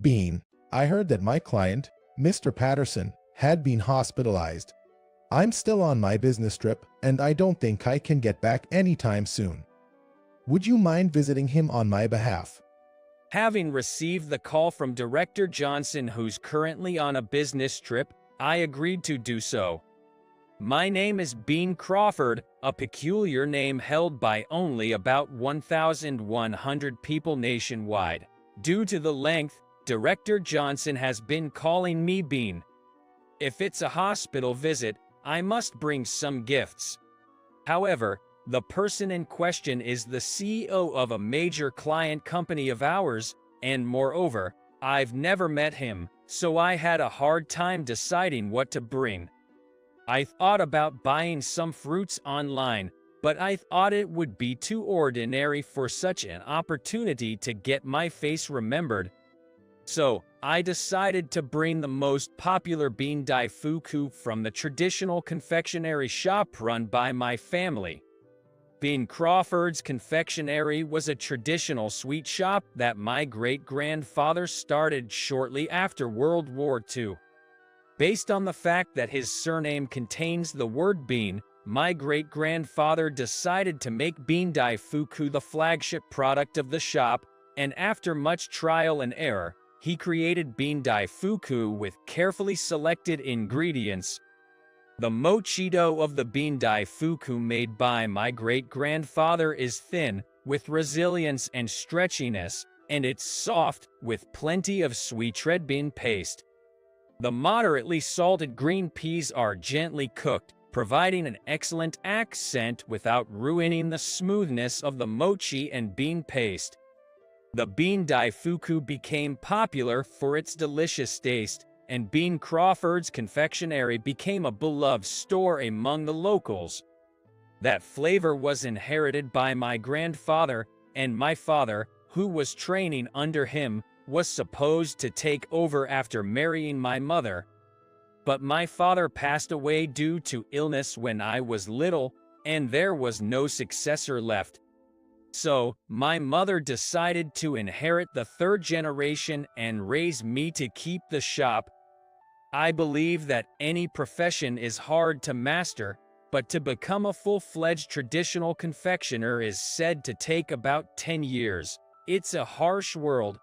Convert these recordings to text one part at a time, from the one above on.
Bean, I heard that my client, Mr. Patterson, had been hospitalized. I'm still on my business trip, and I don't think I can get back anytime soon. Would you mind visiting him on my behalf? Having received the call from Director Johnson, who's currently on a business trip, I agreed to do so. My name is Bean Crawford, a peculiar name held by only about 1,100 people nationwide. Due to the length, Director Johnson has been calling me Bean. If it's a hospital visit, I must bring some gifts. However, the person in question is the CEO of a major client company of ours, and moreover, I've never met him, so I had a hard time deciding what to bring. I thought about buying some fruits online, but I thought it would be too ordinary for such an opportunity to get my face remembered. So, I decided to bring the most popular bean daifuku from the traditional confectionery shop run by my family. Bean Crawford's Confectionery was a traditional sweet shop that my great-grandfather started shortly after World War II. Based on the fact that his surname contains the word bean, my great-grandfather decided to make bean daifuku the flagship product of the shop, and after much trial and error, he created bean daifuku with carefully selected ingredients. The mochi dough of the bean daifuku made by my great-grandfather is thin, with resilience and stretchiness, and it's soft, with plenty of sweet red bean paste. The moderately salted green peas are gently cooked, providing an excellent accent without ruining the smoothness of the mochi and bean paste. The bean daifuku became popular for its delicious taste, and Bean Crawford's Confectionery became a beloved store among the locals. That flavor was inherited by my grandfather, and my father, who was training under him, was supposed to take over after marrying my mother. But my father passed away due to illness when I was little, and there was no successor left. So, my mother decided to inherit the third generation and raise me to keep the shop. I believe that any profession is hard to master, but to become a full-fledged traditional confectioner is said to take about 10 years. It's a harsh world.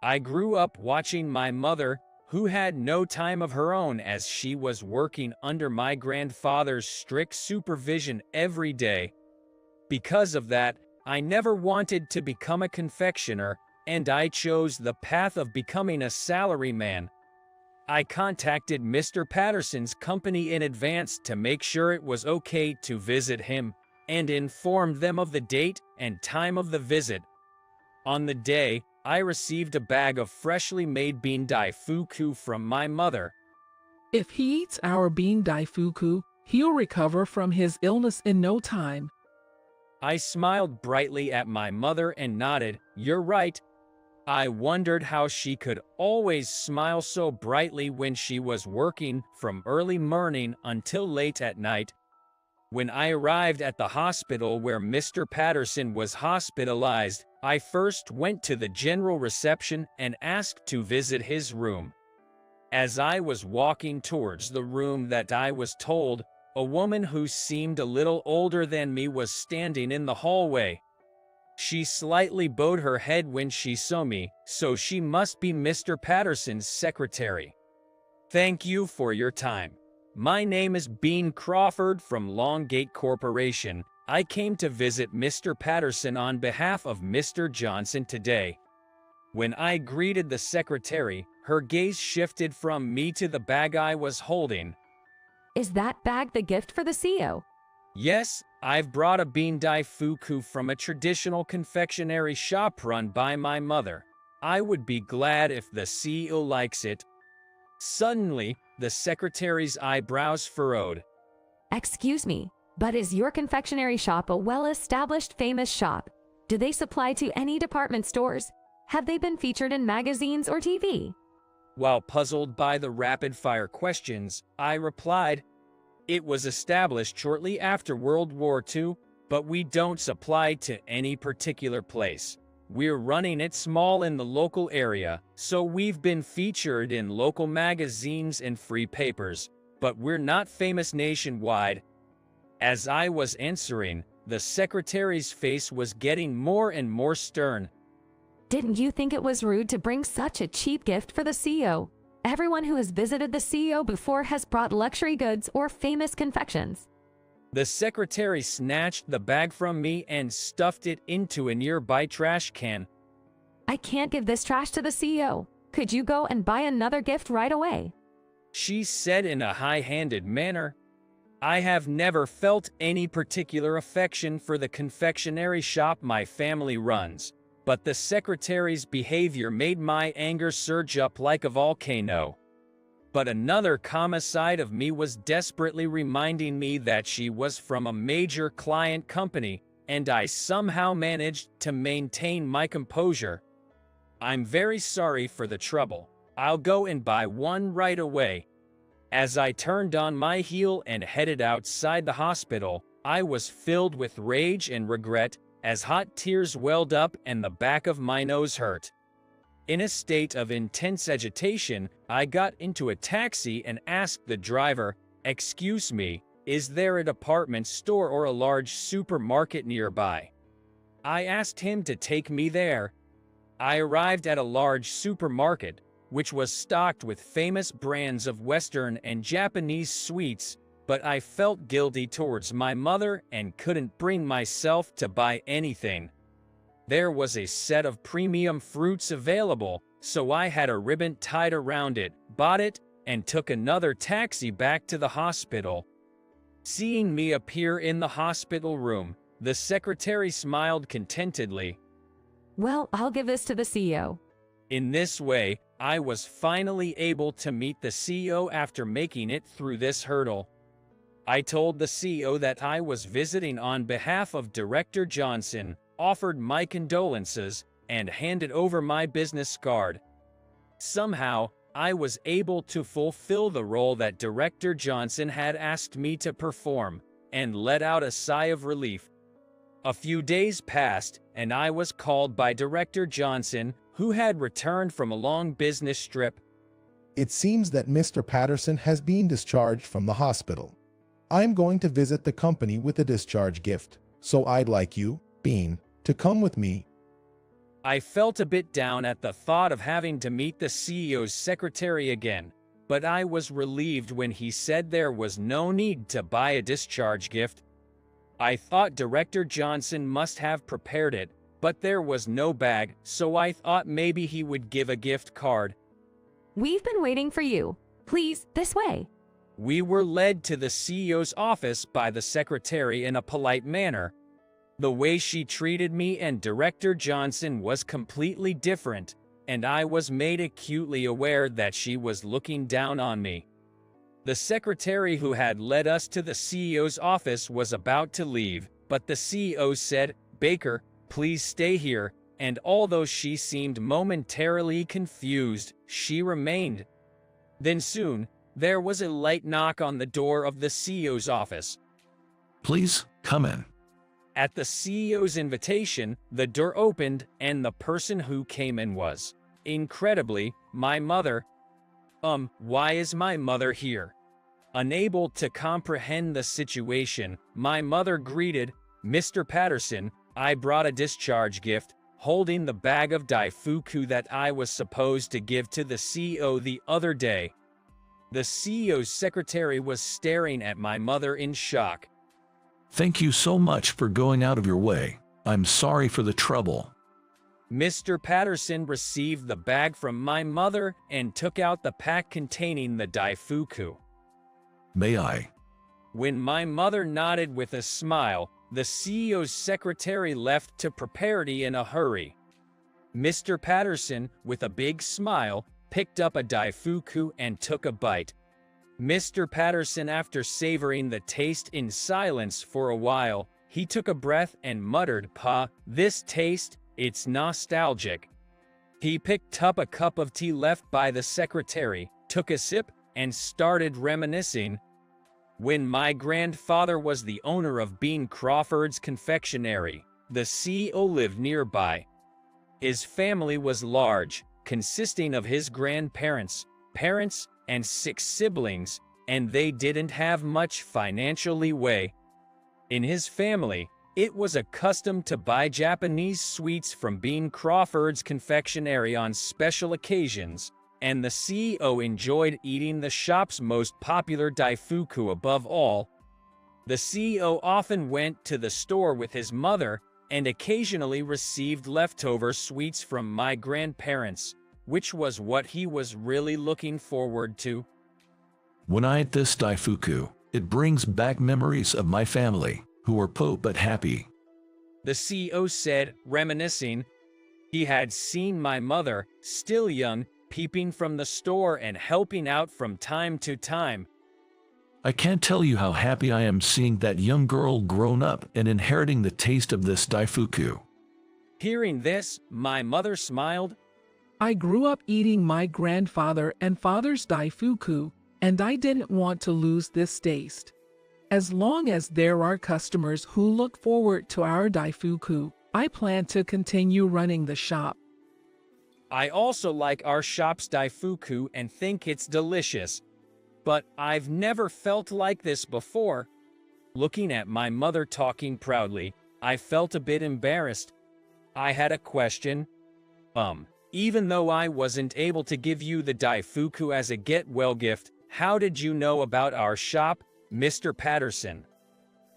I grew up watching my mother, who had no time of her own as she was working under my grandfather's strict supervision every day. Because of that, I never wanted to become a confectioner, and I chose the path of becoming a salaryman. I contacted Mr. Patterson's company in advance to make sure it was okay to visit him, and informed them of the date and time of the visit. On the day, I received a bag of freshly made bean daifuku from my mother. If he eats our bean daifuku, he'll recover from his illness in no time. I smiled brightly at my mother and nodded, "You're right." I wondered how she could always smile so brightly when she was working from early morning until late at night. When I arrived at the hospital where Mr. Patterson was hospitalized, I first went to the general reception and asked to visit his room. As I was walking towards the room that I was told, a woman who seemed a little older than me was standing in the hallway. She slightly bowed her head when she saw me, so she must be Mr. Patterson's secretary. "Thank you for your time. My name is Bean Crawford from Longgate Corporation. I came to visit Mr. Patterson on behalf of Mr. Johnson today." When I greeted the secretary, her gaze shifted from me to the bag I was holding. Is that bag the gift for the CEO? Yes, I've brought a bean daifuku from a traditional confectionery shop run by my mother. I would be glad if the CEO likes it. Suddenly, the secretary's eyebrows furrowed. Excuse me, but is your confectionery shop a well-established famous shop? Do they supply to any department stores? Have they been featured in magazines or TV? While puzzled by the rapid-fire questions, I replied, "It was established shortly after World War II, but we don't supply to any particular place." We're running it small in the local area, so we've been featured in local magazines and free papers, but we're not famous nationwide." As I was answering, the secretary's face was getting more and more stern. Didn't you think it was rude to bring such a cheap gift for the CEO? Everyone who has visited the CEO before has brought luxury goods or famous confections. The secretary snatched the bag from me and stuffed it into a nearby trash can. "I can't give this trash to the CEO. Could you go and buy another gift right away?" She said in a high-handed manner. I have never felt any particular affection for the confectionery shop my family runs, but the secretary's behavior made my anger surge up like a volcano. But another common side of me was desperately reminding me that she was from a major client company, and I somehow managed to maintain my composure. "I'm very sorry for the trouble. I'll go and buy one right away." As I turned on my heel and headed outside the hospital, I was filled with rage and regret as hot tears welled up and the back of my nose hurt. In a state of intense agitation, I got into a taxi and asked the driver, "Excuse me, is there a department store or a large supermarket nearby?" I asked him to take me there. I arrived at a large supermarket, which was stocked with famous brands of Western and Japanese sweets, but I felt guilty towards my mother and couldn't bring myself to buy anything. There was a set of premium fruits available, so I had a ribbon tied around it, bought it, and took another taxi back to the hospital. Seeing me appear in the hospital room, the secretary smiled contentedly. "Well, I'll give this to the CEO." In this way, I was finally able to meet the CEO after making it through this hurdle. I told the CEO that I was visiting on behalf of Director Johnson, offered my condolences, and handed over my business card. Somehow, I was able to fulfill the role that Director Johnson had asked me to perform, and let out a sigh of relief. A few days passed, and I was called by Director Johnson, who had returned from a long business trip. It seems that Mr. Patterson has been discharged from the hospital. I'm going to visit the company with a discharge gift, so I'd like you, Bean, to come with me. I felt a bit down at the thought of having to meet the CEO's secretary again, but I was relieved when he said there was no need to buy a discharge gift. I thought Director Johnson must have prepared it, but there was no bag, so I thought maybe he would give a gift card. "We've been waiting for you. Please, this way." We were led to the CEO's office by the secretary in a polite manner. The way she treated me and Director Johnson was completely different, and I was made acutely aware that she was looking down on me. The secretary who had led us to the CEO's office was about to leave, but the CEO said, "Baker, please stay here," and although she seemed momentarily confused, she remained. Then soon, there was a light knock on the door of the CEO's office. "Please, come in." At the CEO's invitation, the door opened, and the person who came in was, incredibly, my mother. Why is my mother here? Unable to comprehend the situation, my mother greeted, "Mr. Patterson, I brought a discharge gift," holding the bag of daifuku that I was supposed to give to the CEO the other day. The CEO's secretary was staring at my mother in shock. "Thank you so much for going out of your way. I'm sorry for the trouble." Mr. Patterson received the bag from my mother and took out the pack containing the daifuku. "May I?" When my mother nodded with a smile, the CEO's secretary left to prepare tea in a hurry. Mr. Patterson, with a big smile, picked up a daifuku and took a bite. Mr. Patterson, after savoring the taste in silence for a while, he took a breath and muttered, "Pa, this taste, it's nostalgic." He picked up a cup of tea left by the secretary, took a sip, and started reminiscing. When my grandfather was the owner of Bean Crawford's confectionery, the CEO lived nearby. His family was large, consisting of his grandparents, parents, and 6 siblings, and they didn't have much financial leeway. In his family, it was a custom to buy Japanese sweets from Bean Crawford's confectionery on special occasions, and the CEO enjoyed eating the shop's most popular daifuku above all. The CEO often went to the store with his mother and occasionally received leftover sweets from my grandparents, which was what he was really looking forward to. When I eat this daifuku, it brings back memories of my family, who were poor but happy. The CEO said, reminiscing. He had seen my mother, still young, peeping from the store and helping out from time to time. I can't tell you how happy I am seeing that young girl grown up and inheriting the taste of this daifuku. Hearing this, my mother smiled. I grew up eating my grandfather and father's daifuku, and I didn't want to lose this taste. As long as there are customers who look forward to our daifuku, I plan to continue running the shop. I also like our shop's daifuku and think it's delicious. But I've never felt like this before. Looking at my mother talking proudly, I felt a bit embarrassed. I had a question. Even though I wasn't able to give you the daifuku as a get-well gift, how did you know about our shop, Mr. Patterson?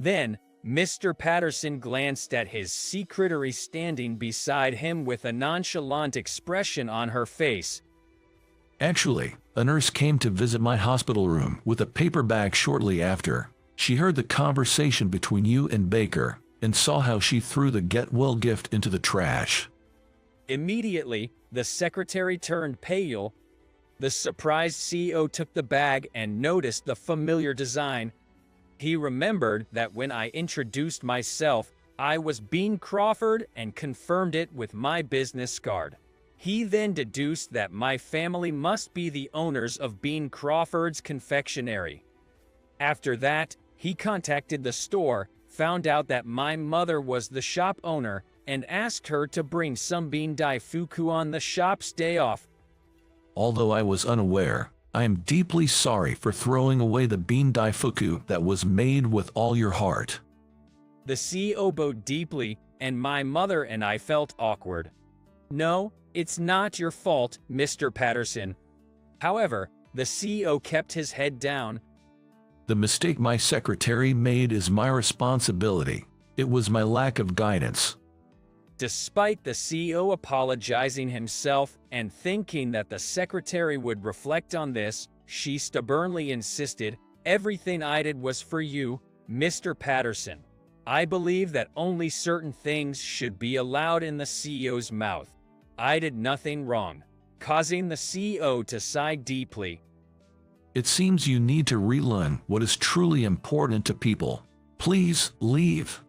Then, Mr. Patterson glanced at his secretary standing beside him with a nonchalant expression on her face. Actually, a nurse came to visit my hospital room with a paper bag shortly after. She heard the conversation between you and Baker and saw how she threw the get-well gift into the trash. Immediately, the secretary turned pale. The surprised CEO took the bag and noticed the familiar design. He remembered that when I introduced myself, I was Bean Crawford and confirmed it with my business card. He then deduced that my family must be the owners of Bean Crawford's confectionery. After that, he contacted the store, found out that my mother was the shop owner, and asked her to bring some bean daifuku on the shop's day off. Although I was unaware, I am deeply sorry for throwing away the bean daifuku that was made with all your heart. The CEO bowed deeply, and my mother and I felt awkward. No, it's not your fault, Mr. Patterson. However, the CEO kept his head down. The mistake my secretary made is my responsibility. It was my lack of guidance. Despite the CEO apologizing himself and thinking that the secretary would reflect on this, she stubbornly insisted, "Everything I did was for you, Mr. Patterson. I believe that only certain things should be allowed in the CEO's mouth. I did nothing wrong," causing the CEO to sigh deeply. It seems you need to relearn what is truly important to people. Please leave.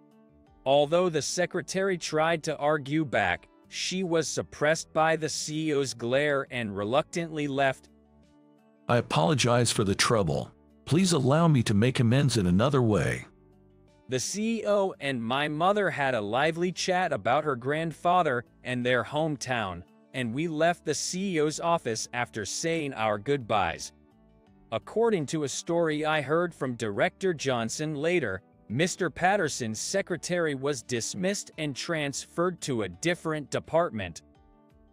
Although the secretary tried to argue back, she was suppressed by the CEO's glare and reluctantly left. I apologize for the trouble. Please allow me to make amends in another way. The CEO and my mother had a lively chat about her grandfather and their hometown, and we left the CEO's office after saying our goodbyes. According to a story I heard from Director Johnson later, Mr. Patterson's secretary was dismissed and transferred to a different department.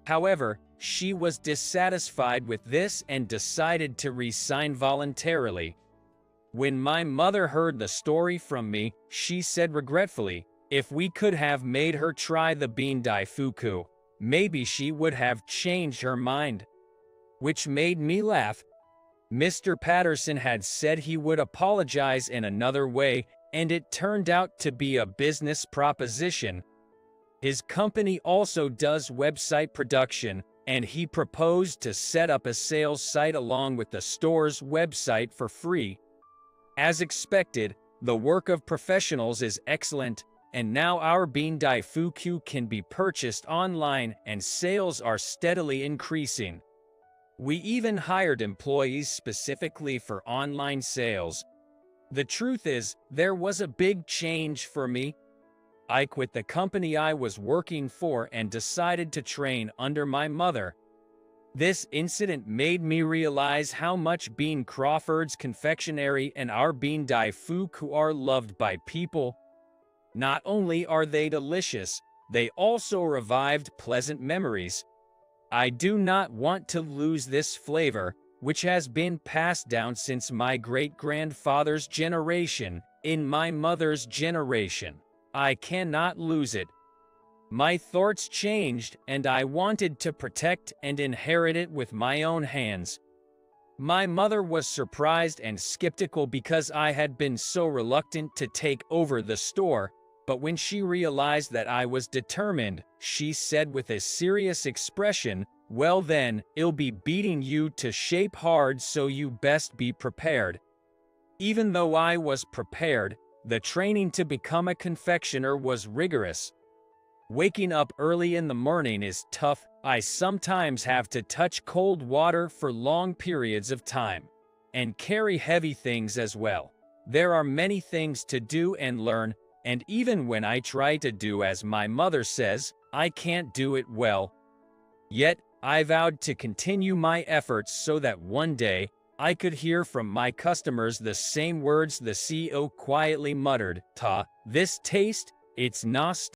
However, she was dissatisfied with this and decided to resign voluntarily. When my mother heard the story from me, she said regretfully, if we could have made her try the bean daifuku, maybe she would have changed her mind. Which made me laugh. Mr. Patterson had said he would apologize in another way, and it turned out to be a business proposition. His company also does website production, and he proposed to set up a sales site along with the store's website for free. As expected, the work of professionals is excellent, and now our bean daifuku can be purchased online and sales are steadily increasing. We even hired employees specifically for online sales. The truth is, there was a big change for me. I quit the company I was working for and decided to train under my mother. This incident made me realize how much Bean Crawford's confectionery and our Bean Daifuku are loved by people. Not only are they delicious, they also revived pleasant memories. I do not want to lose this flavor, which has been passed down since my great-grandfather's generation, in my mother's generation. I cannot lose it. My thoughts changed, and I wanted to protect and inherit it with my own hands. My mother was surprised and skeptical because I had been so reluctant to take over the store, but when she realized that I was determined, she said with a serious expression, "Well then, I'll be beating you to shape hard, so you best be prepared." Even though I was prepared, the training to become a confectioner was rigorous. Waking up early in the morning is tough. I sometimes have to touch cold water for long periods of time, and carry heavy things as well. There are many things to do and learn, and even when I try to do as my mother says, I can't do it well. Yet, I vowed to continue my efforts so that one day, I could hear from my customers the same words the CEO quietly muttered, "Ta, this taste, it's not